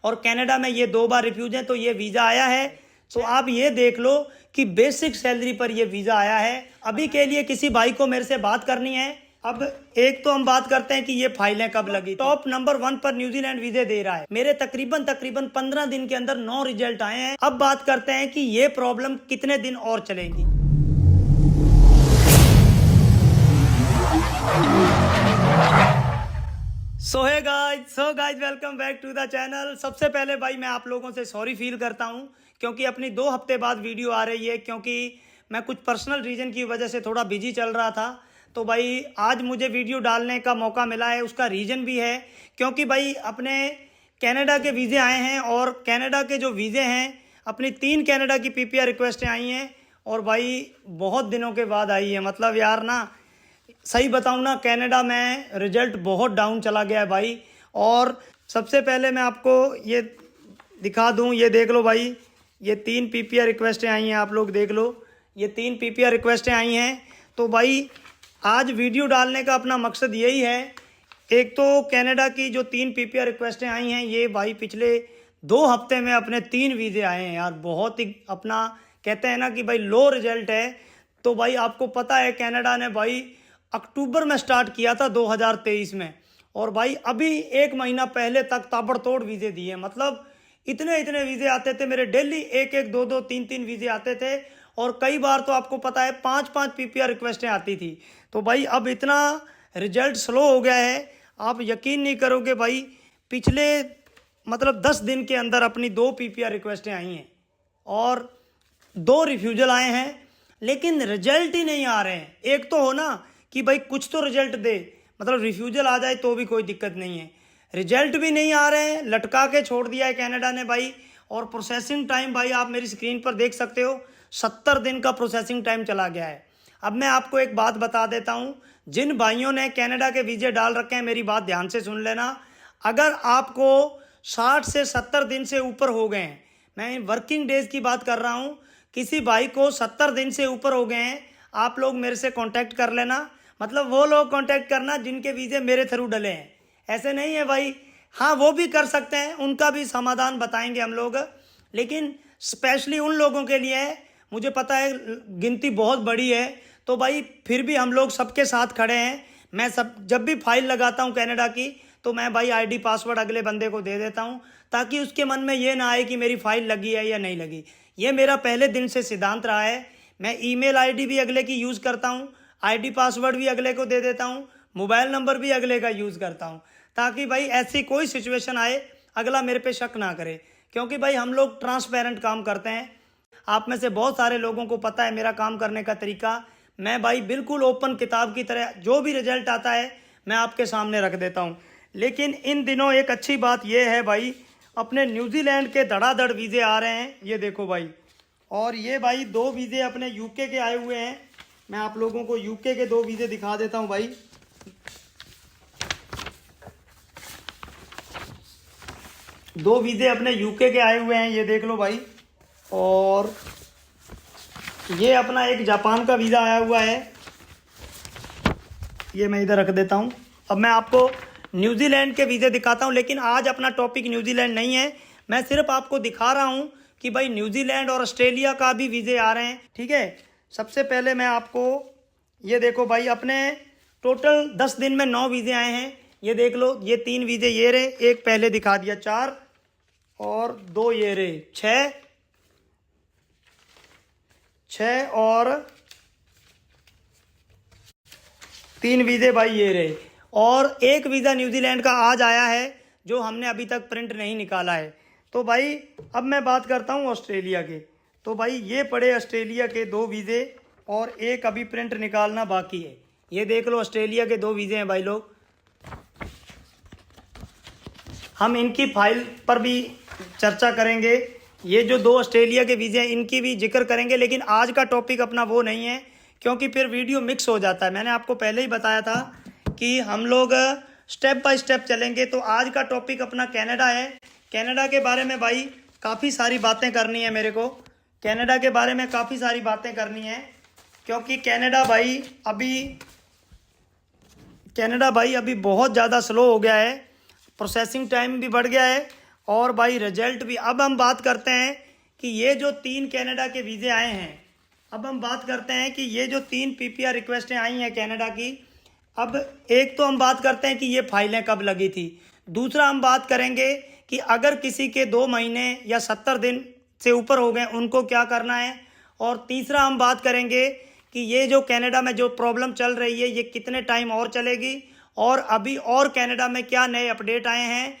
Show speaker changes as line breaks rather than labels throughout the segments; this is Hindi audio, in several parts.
और कनाडा में ये 2 बार रिफ्यूज है, तो ये वीज़ा आया है। तो आप ये देख लो कि बेसिक सैलरी पर ये वीज़ा आया है। अभी के लिए किसी भाई को मेरे से बात करनी है। अब एक तो हम बात करते हैं कि ये फाइलें कब लगी। टॉप नंबर 1 पर न्यूजीलैंड वीज़े दे रहा है। मेरे तकरीबन 15 दिन के अंदर 9 रिजल्ट आए हैं। अब बात करते हैं कि ये प्रॉब्लम कितने दिन और चलेगी। So guys welcome back to the channel. सबसे पहले भाई मैं आप लोगों से सॉरी फील करता हूं क्योंकि अपनी 2 हफ्ते बाद वीडियो आ रही है, क्योंकि मैं कुछ पर्सनल रीज़न की वजह से थोड़ा बिजी चल रहा था। तो भाई आज मुझे वीडियो डालने का मौका मिला है। उसका रीज़न भी है क्योंकि भाई अपने कनाडा के वीज़े आए हैं और कनाडा के जो वीज़े हैं, अपनी 3 कनाडा की पीपीआर रिक्वेस्टें आई हैं और भाई बहुत दिनों के बाद आई है। मतलब यार ना, सही बताऊं ना, कनाडा में रिजल्ट बहुत डाउन चला गया है भाई। और सबसे पहले मैं आपको ये दिखा दूं, ये देख लो भाई, ये 3 पीपीआर रिक्वेस्टें आई हैं। आप लोग देख लो, ये 3 पीपीआर रिक्वेस्टें आई हैं। तो भाई आज वीडियो डालने का अपना मकसद यही है। एक तो कनाडा की जो 3 पीपीआर रिक्वेस्टें आई हैं, ये भाई पिछले 2 हफ्ते में अपने 3 वीज़े आए हैं यार। बहुत ही अपना कहते हैं ना कि भाई लो रिजल्ट है। तो भाई आपको पता है कनाडा ने भाई अक्टूबर में स्टार्ट किया था 2023 में, और भाई अभी 1 महीना पहले तक ताबड़तोड़ वीज़े दिए। मतलब इतने वीज़े आते थे मेरे, डेली 1 2 3 वीज़े आते थे। और कई बार तो आपको पता है 5 पीपीआर रिक्वेस्टें आती थी। तो भाई अब इतना रिजल्ट स्लो हो गया है, आप यकीन नहीं करोगे भाई। पिछले मतलब 10 दिन के अंदर अपनी 2 पीपीआर रिक्वेस्टें आई हैं और 2 रिफ्यूजल आए हैं, लेकिन रिजल्ट ही नहीं आ रहे हैं। एक तो हो ना कि भाई कुछ तो रिजल्ट दे, मतलब रिफ्यूजल आ जाए तो भी कोई दिक्कत नहीं है, रिजल्ट भी नहीं आ रहे हैं, लटका के छोड़ दिया है कनाडा ने भाई। और प्रोसेसिंग टाइम भाई आप मेरी स्क्रीन पर देख सकते हो, 70 दिन का प्रोसेसिंग टाइम चला गया है। अब मैं आपको एक बात बता देता हूँ, जिन भाइयों ने कनाडा के वीज़े डाल रखे हैं मेरी बात ध्यान से सुन लेना। अगर आपको 60 से 70 दिन से ऊपर हो गए हैं, मैं वर्किंग डेज की बात कर रहा हूँ, किसी भाई को 70 दिन से ऊपर हो गए हैं, आप लोग मेरे से कांटेक्ट कर लेना। मतलब वो लोग कांटेक्ट करना जिनके वीज़े मेरे थ्रू डले हैं, ऐसे नहीं है भाई। हाँ, वो भी कर सकते हैं, उनका भी समाधान बताएंगे हम लोग, लेकिन स्पेशली उन लोगों के लिए है। मुझे पता है गिनती बहुत बड़ी है, तो भाई फिर भी हम लोग सबके साथ खड़े हैं। मैं जब भी फाइल लगाता हूँ कनाडा की, तो मैं भाई आईडी पासवर्ड अगले बंदे को दे देता हूँ, ताकि उसके मन में ये ना आए कि मेरी फ़ाइल लगी है या नहीं लगी। ये मेरा पहले दिन से सिद्धांत रहा है। मैं ईमेल आईडी भी अगले की यूज़ करता हूँ, आईडी पासवर्ड भी अगले को दे देता हूँ, मोबाइल नंबर भी अगले का यूज़ करता हूँ, ताकि भाई ऐसी कोई सिचुएशन आए अगला मेरे पे शक ना करे। क्योंकि भाई हम लोग ट्रांसपेरेंट काम करते हैं। आप में से बहुत सारे लोगों को पता है मेरा काम करने का तरीका। मैं भाई बिल्कुल ओपन किताब की तरह जो भी रिजल्ट आता है मैं आपके सामने रख देता हूँ। लेकिन इन दिनों एक अच्छी बात यह है भाई, अपने न्यूजीलैंड के धड़ाधड़ वीज़े आ रहे हैं, ये देखो भाई। और ये भाई 2 वीज़े अपने यूके के आए हुए हैं। मैं आप लोगों को यूके के 2 वीज़े दिखा देता हूं भाई। 2 वीज़े अपने यूके के आए हुए हैं, ये देख लो भाई। और ये अपना एक जापान का वीज़ा आया हुआ है, ये मैं इधर रख देता हूं। अब मैं आपको न्यूजीलैंड के वीज़े दिखाता हूं, लेकिन आज अपना टॉपिक न्यूजीलैंड नहीं है। मैं सिर्फ आपको दिखा रहा हूं कि भाई न्यूजीलैंड और ऑस्ट्रेलिया का भी वीज़े आ रहे हैं, ठीक है। सबसे पहले मैं आपको ये देखो भाई, अपने टोटल 10 दिन में 9 वीज़े आए हैं, ये देख लो। ये 3 वीज़े ये रहे, एक पहले दिखा दिया 4, और 2 ये रहे 6 और 3 वीज़े भाई ये रहे। और एक वीज़ा न्यूजीलैंड का आज आया है जो हमने अभी तक प्रिंट नहीं निकाला है। तो भाई अब मैं बात करता हूँ ऑस्ट्रेलिया के। तो भाई ये पड़े ऑस्ट्रेलिया के 2 वीज़े और एक अभी प्रिंट निकालना बाकी है। ये देख लो, ऑस्ट्रेलिया के 2 वीज़े हैं भाई लोग। हम इनकी फाइल पर भी चर्चा करेंगे। ये जो 2 ऑस्ट्रेलिया के वीज़े हैं इनकी भी जिक्र करेंगे, लेकिन आज का टॉपिक अपना वो नहीं है, क्योंकि फिर वीडियो मिक्स हो जाता है। मैंने आपको पहले ही बताया था कि हम लोग स्टेप बाय स्टेप चलेंगे। तो आज का टॉपिक अपना कनाडा है। कनाडा के बारे में भाई काफ़ी सारी बातें करनी है मेरे को, कनाडा के बारे में काफ़ी सारी बातें करनी है, क्योंकि कनाडा भाई अभी बहुत ज़्यादा स्लो हो गया है, प्रोसेसिंग टाइम भी बढ़ गया है और भाई रिजल्ट भी। अब हम बात करते हैं कि ये जो 3 कनाडा के वीज़े आए हैं, अब हम बात करते हैं कि ये जो 3 पीपीआर रिक्वेस्टें आई हैं कनाडा की। अब एक तो हम बात करते हैं कि ये फाइलें कब लगी थी। दूसरा हम बात करेंगे कि अगर किसी के 2 महीने या 70 दिन से ऊपर हो गए उनको क्या करना है। और तीसरा हम बात करेंगे कि ये जो कनाडा में जो प्रॉब्लम चल रही है ये कितने टाइम और चलेगी, और अभी और कनाडा में क्या नए अपडेट आए हैं,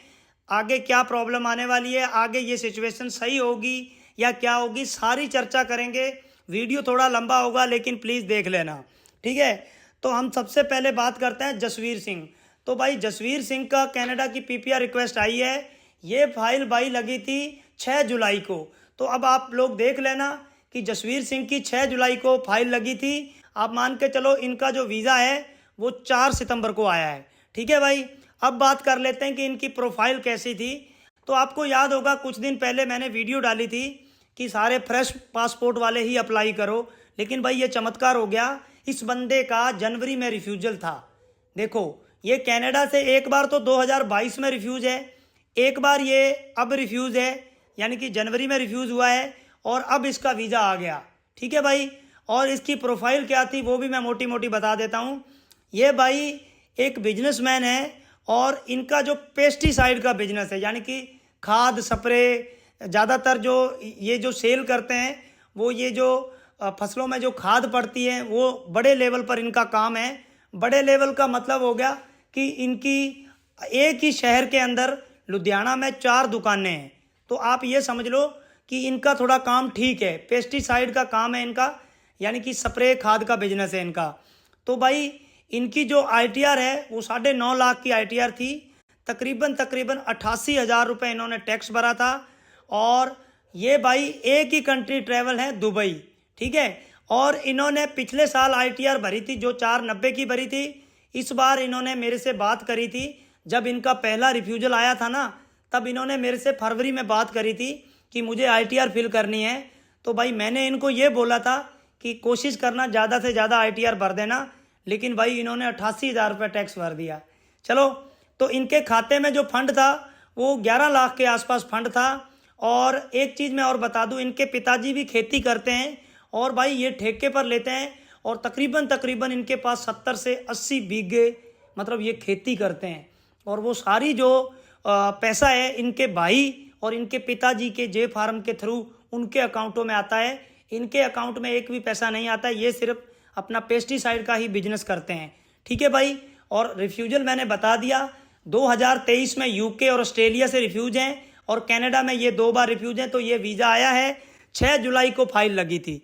आगे क्या प्रॉब्लम आने वाली है, आगे ये सिचुएशन सही होगी या क्या होगी, सारी चर्चा करेंगे। वीडियो थोड़ा लंबा होगा लेकिन प्लीज़ देख लेना, ठीक है। तो हम सबसे पहले बात करते हैं जसवीर सिंह। तो भाई जसवीर सिंह का कनाडा की पीपीआर रिक्वेस्ट आई है। ये फाइल भाई लगी थी 6 जुलाई को। तो अब आप लोग देख लेना कि जसवीर सिंह की 6 जुलाई को फाइल लगी थी। आप मान के चलो इनका जो वीज़ा है वो 4 सितंबर को आया है, ठीक है भाई। अब बात कर लेते हैं कि इनकी प्रोफाइल कैसी थी। तो आपको याद होगा कुछ दिन पहले मैंने वीडियो डाली थी कि सारे फ्रेश पासपोर्ट वाले ही अप्लाई करो, लेकिन भाई ये चमत्कार हो गया। इस बंदे का जनवरी में रिफ्यूजल था। देखो ये कनाडा से एक बार तो 2022 में रिफ्यूज़ है, एक बार ये अब रिफ्यूज़ है, यानी कि जनवरी में रिफ्यूज़ हुआ है, और अब इसका वीज़ा आ गया, ठीक है भाई। और इसकी प्रोफाइल क्या थी वो भी मैं मोटी मोटी बता देता हूँ। ये भाई एक बिजनेसमैन है और इनका जो पेस्टिसाइड का बिजनेस है, यानी कि खाद स्प्रे, ज़्यादातर जो ये जो सेल करते हैं वो ये जो फसलों में जो खाद पड़ती है वो बड़े लेवल पर इनका काम है। बड़े लेवल का मतलब हो गया कि इनकी एक ही शहर के अंदर लुधियाना में 4 दुकानें हैं। तो आप ये समझ लो कि इनका थोड़ा काम ठीक है, पेस्टिसाइड का काम है इनका, यानी कि स्प्रे खाद का बिजनेस है इनका। तो भाई इनकी जो आईटीआर है वो 9.5 लाख की आईटीआर थी। तकरीबन 88,000 रुपये इन्होंने टैक्स भरा था। और ये भाई एक ही कंट्री ट्रैवल है, दुबई, ठीक है। और इन्होंने पिछले साल आईटीआर भरी थी जो 490 की भरी थी। इस बार इन्होंने मेरे से बात करी थी जब इनका पहला रिफ्यूजल आया था ना, तब इन्होंने मेरे से फरवरी में बात करी थी कि मुझे आईटीआर फिल करनी है। तो भाई मैंने इनको ये बोला था कि कोशिश करना ज़्यादा से ज़्यादा आईटीआर भर देना, लेकिन भाई इन्होंने 88,000 रुपये टैक्स भर दिया। चलो, तो इनके खाते में जो फंड था वो 11 लाख के आसपास फंड था। और एक चीज़ मैं और बता दूं, इनके पिताजी भी खेती करते हैं और भाई ये ठेके पर लेते हैं, और तकरीबन इनके पास 70 से 80 बीघे मतलब ये खेती करते हैं। और वो सारी जो पैसा है इनके भाई और इनके पिताजी के जे फार्म के थ्रू उनके अकाउंटों में आता है। इनके अकाउंट में एक भी पैसा नहीं आता है, ये सिर्फ अपना पेस्टिसाइड का ही बिजनेस करते हैं, ठीक है भाई। और रिफ्यूजल मैंने बता दिया, 2023 में यूके और ऑस्ट्रेलिया से रिफ्यूज हैं और कनाडा में ये 2 बार रिफ्यूज हैं। तो ये वीज़ा आया है, 6 जुलाई को फाइल लगी थी।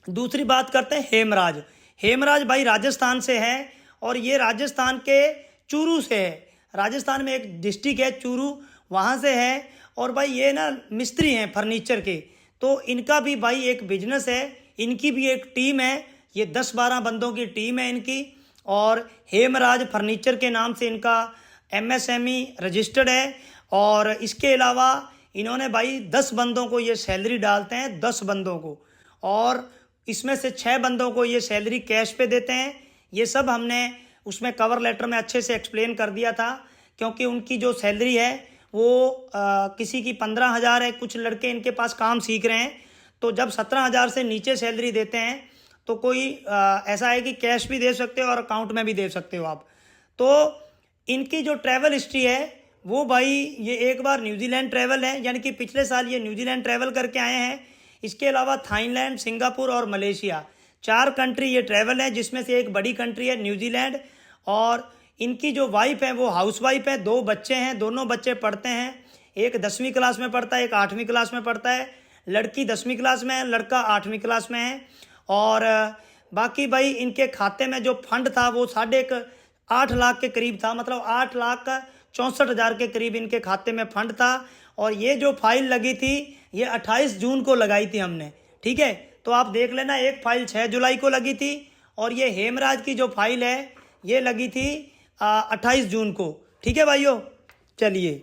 दूसरी बात करते हैं हेमराज। हेमराज भाई राजस्थान से है और ये राजस्थान के चूरू से है। राजस्थान में एक डिस्ट्रिक्ट है चूरू, वहाँ से है। और भाई ये ना मिस्त्री हैं फर्नीचर के। तो इनका भी भाई एक बिजनेस है, इनकी भी एक टीम है, ये 10-12 बंदों की टीम है इनकी। और हेमराज फर्नीचर के नाम से इनका एमएसएमई रजिस्टर्ड है। और इसके अलावा इन्होंने भाई 10 बंदों को ये सैलरी डालते हैं, 10 बंदों को, और इसमें से 6 बंदों को ये सैलरी कैश पे देते हैं। ये सब हमने उसमें कवर लेटर में अच्छे से एक्सप्लेन कर दिया था, क्योंकि उनकी जो सैलरी है वो किसी की 15,000 है, कुछ लड़के इनके पास काम सीख रहे हैं। तो जब 17,000 से नीचे सैलरी देते हैं तो कोई ऐसा है कि कैश भी दे सकते हो और अकाउंट में भी दे सकते हो आप। तो इनकी जो ट्रैवल हिस्ट्री है वो भाई ये एक बार न्यूजीलैंड ट्रैवल है, यानी कि पिछले साल ये न्यूजीलैंड ट्रैवल करके आए हैं। इसके अलावा थाईलैंड, सिंगापुर और मलेशिया, 4 कंट्री ये ट्रैवल है, जिसमें से एक बड़ी कंट्री है न्यूजीलैंड। और इनकी जो वाइफ है वो हाउस वाइफ है, 2 बच्चे हैं, दोनों बच्चे पढ़ते हैं। एक 10वीं क्लास में पढ़ता है, एक 8वीं क्लास में पढ़ता है। लड़की 10वीं क्लास में है, लड़का 8वीं क्लास में है। और बाकी भाई इनके खाते में जो फंड था वो 8.5 लाख के करीब था, मतलब 8,64,000 के करीब इनके खाते में फंड था। और ये जो फाइल लगी थी ये 28 जून को लगाई थी हमने, ठीक है। तो आप देख लेना, एक फाइल 6 जुलाई को लगी थी और ये हेमराज की जो फाइल है ये लगी थी 28 जून को, ठीक है भाइयों। चलिए,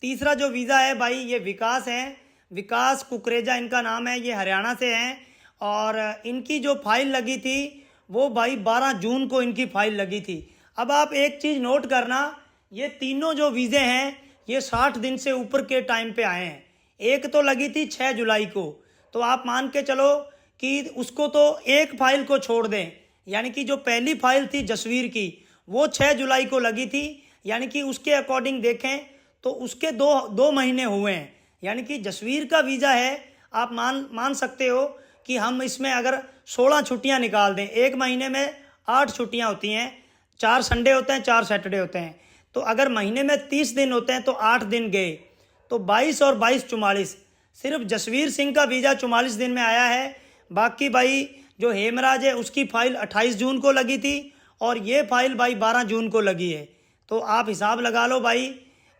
तीसरा जो वीज़ा है भाई ये विकास है, विकास कुकरेजा इनका नाम है, ये हरियाणा से हैं। और इनकी जो फाइल लगी थी वो भाई 12 जून को इनकी फाइल लगी थी। अब आप एक चीज़ नोट करना, ये तीनों जो वीज़े हैं ये 60 दिन से ऊपर के टाइम पे आए हैं। एक तो लगी थी 6 जुलाई को, तो आप मान के चलो कि उसको तो एक फाइल को छोड़ दें, यानी कि जो पहली फाइल थी जसवीर की वो 6 जुलाई को लगी थी, यानी कि उसके अकॉर्डिंग देखें तो उसके दो महीने हुए हैं। यानी कि जसवीर का वीज़ा है, आप मान सकते हो कि हम इसमें अगर 16 छुट्टियां निकाल दें, एक महीने में 8 छुट्टियां होती हैं, 4 संडे होते हैं, 4 सैटरडे होते हैं, तो अगर महीने में 30 दिन होते हैं तो 8 दिन गए, तो 22 और 22 44, सिर्फ जसवीर सिंह का वीज़ा 44 दिन में आया है। बाकी भाई जो हेमराज है उसकी फ़ाइल 28 जून को लगी थी और ये फाइल भाई 12 जून को लगी है, तो आप हिसाब लगा लो भाई।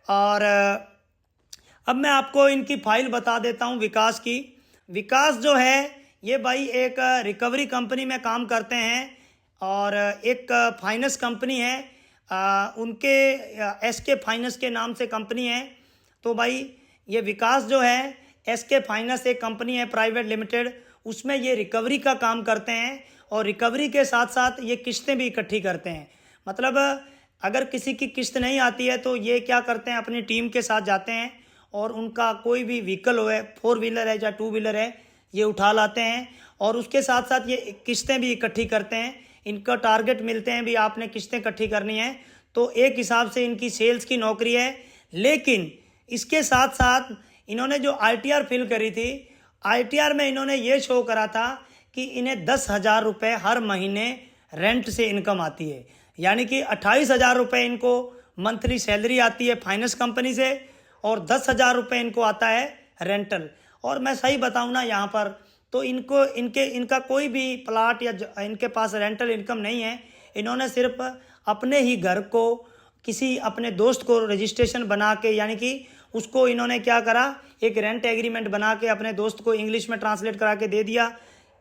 और अब मैं आपको इनकी फ़ाइल बता देता हूँ विकास की। विकास जो है ये भाई एक रिकवरी कंपनी में काम करते हैं और एक फाइनेंस कंपनी है, उनके एसके फाइनेंस के नाम से कंपनी है। तो भाई ये विकास जो है एसके फाइनेंस एक कंपनी है प्राइवेट लिमिटेड, उसमें ये रिकवरी का काम करते हैं और रिकवरी के साथ साथ ये किस्तें भी इकट्ठी करते हैं। मतलब अगर किसी की किस्त नहीं आती है तो ये क्या करते हैं, अपनी टीम के साथ जाते हैं और उनका कोई भी व्हीकल हो, 4 व्हीलर है या 2 व्हीलर है, ये उठा लाते हैं और उसके साथ साथ ये किस्तें भी इकट्ठी करते हैं। इनका टारगेट मिलते हैं भी आपने किस्तें इकट्ठी करनी है, तो एक हिसाब से इनकी सेल्स की नौकरी है। लेकिन इसके साथ साथ इन्होंने जो ITR फिल करी थी, ITR में इन्होंने ये शो करा था कि इन्हें 10,000 रुपये हर महीने रेंट से इनकम आती है, यानी कि 28,000 रुपये इनको मंथली सैलरी आती है फाइनेंस कंपनी से और 10,000 रुपये इनको आता है रेंटल। और मैं सही बताऊं ना, यहाँ पर तो इनका कोई भी प्लाट या इनके पास रेंटल इनकम नहीं है। इन्होंने सिर्फ अपने ही घर को किसी अपने दोस्त को रजिस्ट्रेशन बना के, यानी कि उसको इन्होंने क्या करा, एक रेंट एग्रीमेंट बना के अपने दोस्त को इंग्लिश में ट्रांसलेट करा के दे दिया।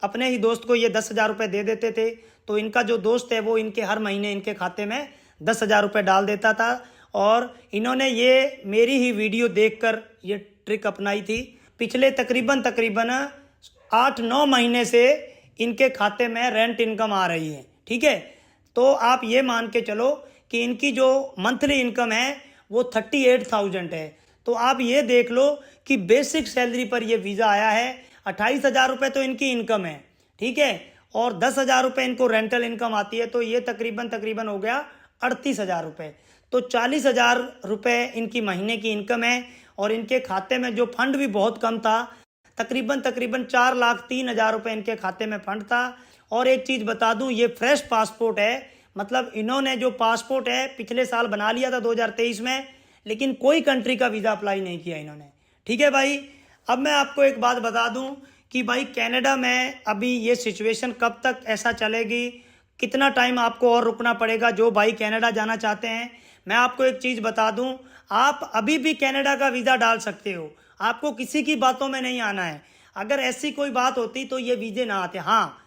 अपने ही दोस्त को ये 10,000 रुपये दे देते थे, तो इनका जो दोस्त है वो इनके हर महीने इनके खाते में 10,000 रुपये डाल देता था। और इन्होंने ये मेरी ही वीडियो देखकर ये ट्रिक अपनाई थी। पिछले तकरीबन 8-9 महीने से इनके खाते में रेंट इनकम आ रही है, ठीक है। तो आप ये मान के चलो कि इनकी जो मंथली इनकम है वो 38,000 है। तो आप ये देख लो कि बेसिक सैलरी पर ये वीज़ा आया है। 28,000 रुपये तो इनकी इनकम है, ठीक है, और 10,000 रुपये इनको रेंटल इनकम आती है, तो ये तकरीबन हो गया 38,000 रुपये। तो 40,000 रुपये इनकी महीने की इनकम है और इनके खाते में जो फंड भी बहुत कम था, तकरीबन 4,03,000 रुपये इनके खाते में फंड था। और एक चीज़ बता दूं, ये फ्रेश पासपोर्ट है, मतलब इन्होंने जो पासपोर्ट है पिछले साल बना लिया था 2023 में, लेकिन कोई कंट्री का वीज़ा अप्लाई नहीं किया इन्होंने, ठीक है भाई। अब मैं आपको एक बात बता दूं कि भाई कनाडा में अभी ये सिचुएशन कब तक ऐसा चलेगी, कितना टाइम आपको और रुकना पड़ेगा। जो भाई कनाडा जाना चाहते हैं, मैं आपको एक चीज़ बता दूं, आप अभी भी कनाडा का वीज़ा डाल सकते हो, आपको किसी की बातों में नहीं आना है। अगर ऐसी कोई बात होती तो ये वीज़े ना आते। हाँ,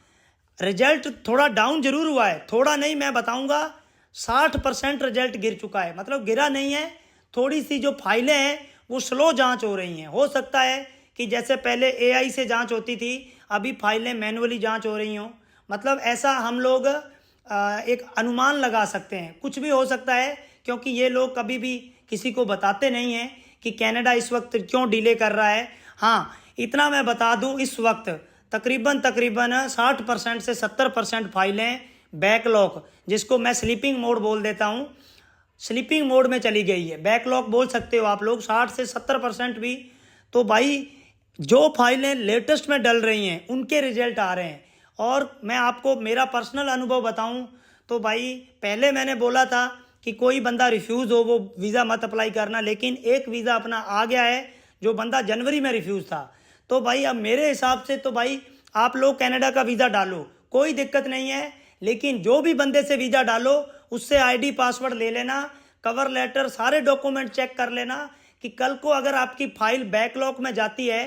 रिजल्ट थोड़ा डाउन जरूर हुआ है, थोड़ा नहीं, मैं बताऊंगा 60% रिजल्ट गिर चुका है, मतलब गिरा नहीं है, थोड़ी सी जो फाइलें हैं वो स्लो जांच हो रही हैं। हो सकता है कि जैसे पहले AI से जांच होती थी, अभी फाइलें मैनुअली जांच हो रही हों, मतलब ऐसा हम लोग एक अनुमान लगा सकते हैं, कुछ भी हो सकता है, क्योंकि ये लोग कभी भी किसी को बताते नहीं हैं कि कनाडा इस वक्त क्यों डिले कर रहा है। हाँ, इतना मैं बता दूं, इस वक्त तकरीबन 60% से 70% फाइलें बैकलॉग, जिसको मैं स्लीपिंग मोड बोल देता हूँ, स्लीपिंग मोड में चली गई है। बैकलॉग बोल सकते हो आप लोग, 60 से 70% भी। तो भाई जो फाइलें लेटेस्ट में डल रही हैं उनके रिजल्ट आ रहे हैं। और मैं आपको मेरा पर्सनल अनुभव बताऊं तो भाई पहले मैंने बोला था कि कोई बंदा रिफ्यूज़ हो वो वीज़ा मत अप्लाई करना, लेकिन एक वीज़ा अपना आ गया है जो बंदा जनवरी में रिफ्यूज़ था। तो भाई अब मेरे हिसाब से तो भाई आप लोग कनाडा का वीज़ा डालो, कोई दिक्कत नहीं है, लेकिन जो भी बंदे से वीज़ा डालो उससे ID पासवर्ड ले लेना, कवर लेटर, सारे डॉक्यूमेंट चेक कर लेना कि कल को अगर आपकी फाइल बैकलॉग में जाती है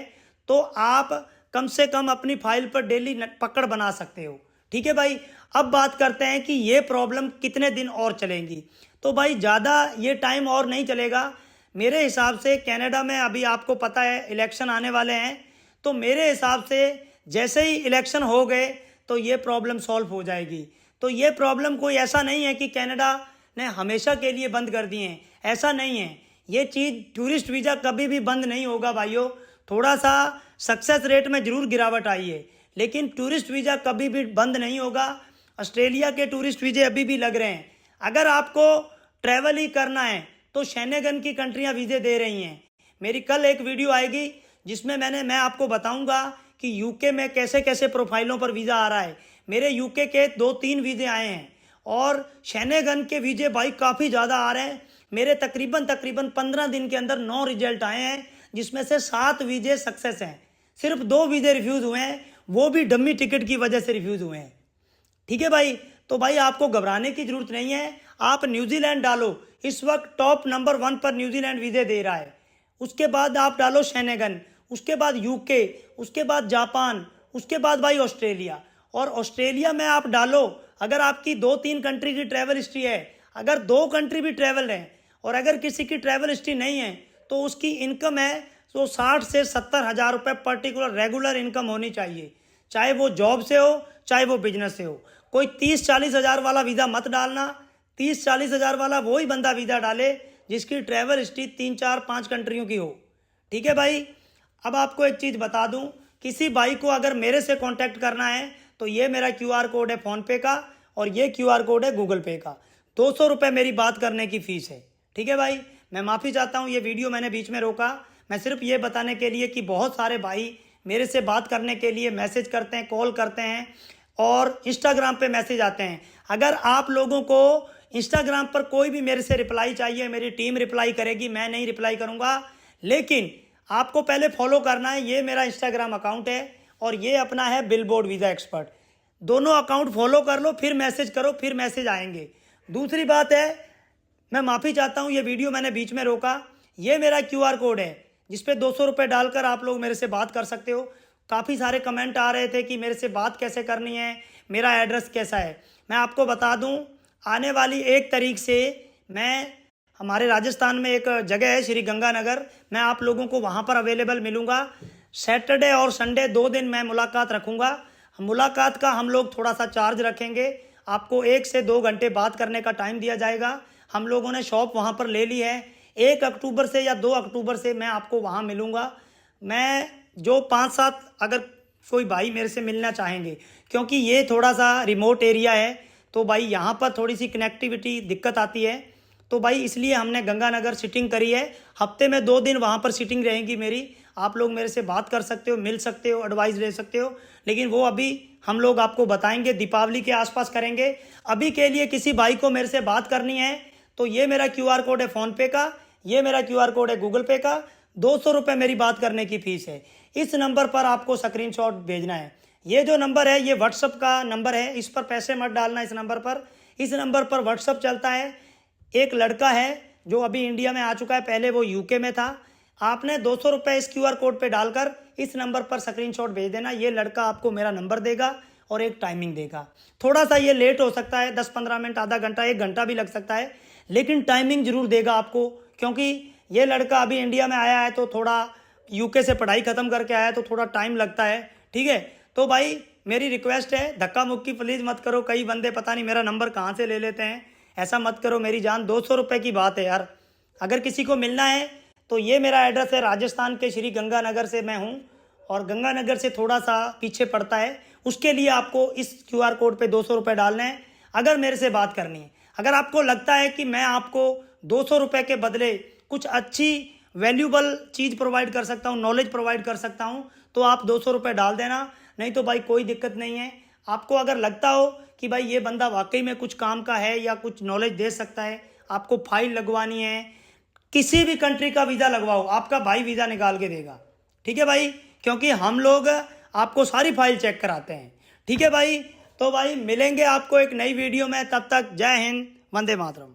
तो आप कम से कम अपनी फाइल पर डेली पकड़ बना सकते हो, ठीक है भाई। अब बात करते हैं कि ये प्रॉब्लम कितने दिन और चलेंगी। तो भाई ज़्यादा ये टाइम और नहीं चलेगा मेरे हिसाब से। कनाडा में अभी आपको पता है इलेक्शन आने वाले हैं, तो मेरे हिसाब से जैसे ही इलेक्शन हो गए तो ये प्रॉब्लम सॉल्व हो जाएगी। तो ये प्रॉब्लम कोई ऐसा नहीं है कि कनाडा ने हमेशा के लिए बंद कर दिए हैं, ऐसा नहीं है। ये चीज़ टूरिस्ट वीज़ा कभी भी बंद नहीं होगा भाइयों। थोड़ा सा सक्सेस रेट में ज़रूर गिरावट आई है, लेकिन टूरिस्ट वीज़ा कभी भी बंद नहीं होगा। ऑस्ट्रेलिया के टूरिस्ट वीज़े अभी भी लग रहे हैं। अगर आपको ट्रैवल ही करना है तो शेनेगन की कंट्रियां वीज़े दे रही हैं। मेरी कल एक वीडियो आएगी जिसमें मैं आपको बताऊंगा कि यूके में कैसे कैसे प्रोफाइलों पर वीज़ा आ रहा है। मेरे यूके के 2-3 वीज़े आए हैं और शेनेगन के वीज़े भाई काफ़ी ज़्यादा आ रहे हैं। मेरे तकरीबन 15 दिन के अंदर 9 रिजल्ट आए हैं, जिसमें से 7 वीज़े सक्सेस हैं। सिर्फ 2 वीज़े रिफ्यूज़ हुए हैं, वो भी डम्मी टिकट की वजह से रिफ्यूज़ हुए हैं। ठीक है भाई, तो भाई आपको घबराने की ज़रूरत नहीं है। आप न्यूजीलैंड डालो, इस वक्त टॉप नंबर 1 पर न्यूजीलैंड वीज़े दे रहा है। उसके बाद आप डालो शेनेगन, उसके बाद यूके, उसके बाद जापान, उसके बाद भाई ऑस्ट्रेलिया। और ऑस्ट्रेलिया में आप डालो, अगर आपकी 2-3 कंट्री की ट्रैवल हिस्ट्री है, अगर 2 कंट्री भी ट्रैवल है और अगर किसी की ट्रैवल हिस्ट्री नहीं है, तो उसकी इनकम है तो 60 से 70 हज़ार रुपये पर्टिकुलर रेगुलर इनकम होनी चाहिए, चाहे वो जॉब से हो चाहे वो बिजनेस से हो। कोई 30-40 हज़ार वाला वीज़ा मत डालना। 30-40 हज़ार वाला वही बंदा वीज़ा डाले जिसकी ट्रैवल हिस्ट्री 3-4-5 कंट्रियों की हो। ठीक है भाई। अब आपको एक चीज़ बता दूं, किसी भाई को अगर मेरे से कांटेक्ट करना है तो ये मेरा QR कोड है फ़ोनपे का और ये QR कोड है गूगल पे का। 200 रुपये मेरी बात करने की फ़ीस है। ठीक है भाई, मैं माफ़ी चाहता हूँ, ये वीडियो मैंने बीच में रोका। मैं सिर्फ ये बताने के लिए कि बहुत सारे भाई मेरे से बात करने के लिए मैसेज करते हैं, कॉल करते हैं और इंस्टाग्राम पे मैसेज आते हैं। अगर आप लोगों को इंस्टाग्राम पर कोई भी मेरे से रिप्लाई चाहिए, मेरी टीम रिप्लाई करेगी, मैं नहीं रिप्लाई करूँगा। लेकिन आपको पहले फॉलो करना है। ये मेरा इंस्टाग्राम अकाउंट है और ये अपना है बिलबोर्ड वीज़ा एक्सपर्ट। दोनों अकाउंट फॉलो कर लो, फिर मैसेज करो, फिर मैसेज आएंगे। दूसरी बात है, मैं माफ़ी चाहता हूँ, ये वीडियो मैंने बीच में रोका। ये मेरा QR कोड है जिस पे 200 रुपये डालकर आप लोग मेरे से बात कर सकते हो। काफ़ी सारे कमेंट आ रहे थे कि मेरे से बात कैसे करनी है, मेरा एड्रेस कैसा है। मैं आपको बता दूं, आने वाली 1 तारीख से मैं हमारे राजस्थान में एक जगह है श्री गंगानगर, मैं आप लोगों को वहां पर अवेलेबल मिलूंगा। सैटरडे और संडे 2 दिन मैं मुलाकात रखूंगा। मुलाकात का हम लोग थोड़ा सा चार्ज रखेंगे। आपको 1 से 2 घंटे बात करने का टाइम दिया जाएगा। हम लोगों ने शॉप वहाँ पर ले ली है। 1 अक्टूबर से या 2 अक्टूबर से मैं आपको वहाँ मिलूँगा। मैं जो 5-7 अगर कोई भाई मेरे से मिलना चाहेंगे, क्योंकि ये थोड़ा सा रिमोट एरिया है, तो भाई यहाँ पर थोड़ी सी कनेक्टिविटी दिक्कत आती है, तो भाई इसलिए हमने गंगानगर सिटिंग करी है। हफ्ते में 2 दिन वहाँ पर सिटिंग रहेगी मेरी। आप लोग मेरे से बात कर सकते हो, मिल सकते हो, एडवाइस ले सकते हो, लेकिन वो अभी हम लोग आपको बताएंगे, दीपावली के आसपास करेंगे। अभी के लिए किसी भाई को मेरे से बात करनी है तो ये मेरा QR कोड है फ़ोनपे का, ये मेरा QR कोड है गूगल पे का। 200 रुपये मेरी बात करने की फ़ीस है। इस नंबर पर आपको स्क्रीनशॉट भेजना है। ये जो नंबर है ये व्हाट्सअप का नंबर है, इस पर पैसे मत डालना। इस नंबर पर व्हाट्सअप चलता है। एक लड़का है जो अभी इंडिया में आ चुका है, पहले वो यूके में था। आपने 200 रुपये इस QR कोड पे डालकर इस नंबर पर स्क्रीनशॉट भेज देना। ये लड़का आपको मेरा नंबर देगा और एक टाइमिंग देगा। थोड़ा सा ये लेट हो सकता है, 10-15 मिनट, आधा घंटा, 1 घंटा भी लग सकता है, लेकिन टाइमिंग जरूर देगा आपको, क्योंकि ये लड़का अभी इंडिया में आया है तो थोड़ा यूके से पढ़ाई ख़त्म करके आया है तो थोड़ा टाइम लगता है। ठीक है, तो भाई मेरी रिक्वेस्ट है, धक्का मुक्की प्लीज़ मत करो। कई बंदे पता नहीं मेरा नंबर कहाँ से ले लेते हैं, ऐसा मत करो मेरी जान। 200 रुपये की बात है यार। अगर किसी को मिलना है तो ये मेरा एड्रेस है, राजस्थान के श्री गंगानगर से मैं हूँ और गंगानगर से थोड़ा सा पीछे पड़ता है। उसके लिए आपको इस QR कोड पे 200 रुपये डालने हैं अगर मेरे से बात करनी है। अगर आपको लगता है कि मैं आपको 200 रुपये के बदले कुछ अच्छी वैल्यूबल चीज़ प्रोवाइड कर सकता हूँ, नॉलेज प्रोवाइड कर सकता हूँ, तो आप 200 रुपये डाल देना। नहीं तो भाई कोई दिक्कत नहीं है। आपको अगर लगता हो कि भाई ये बंदा वाकई में कुछ काम का है या कुछ नॉलेज दे सकता है, आपको फाइल लगवानी है, किसी भी कंट्री का वीज़ा लगवाओ, आपका भाई वीज़ा निकाल के देगा। ठीक है भाई, क्योंकि हम लोग आपको सारी फाइल चेक कराते हैं। ठीक है भाई, तो भाई मिलेंगे आपको एक नई वीडियो में। तब तक जय हिंद, वंदे मातरम।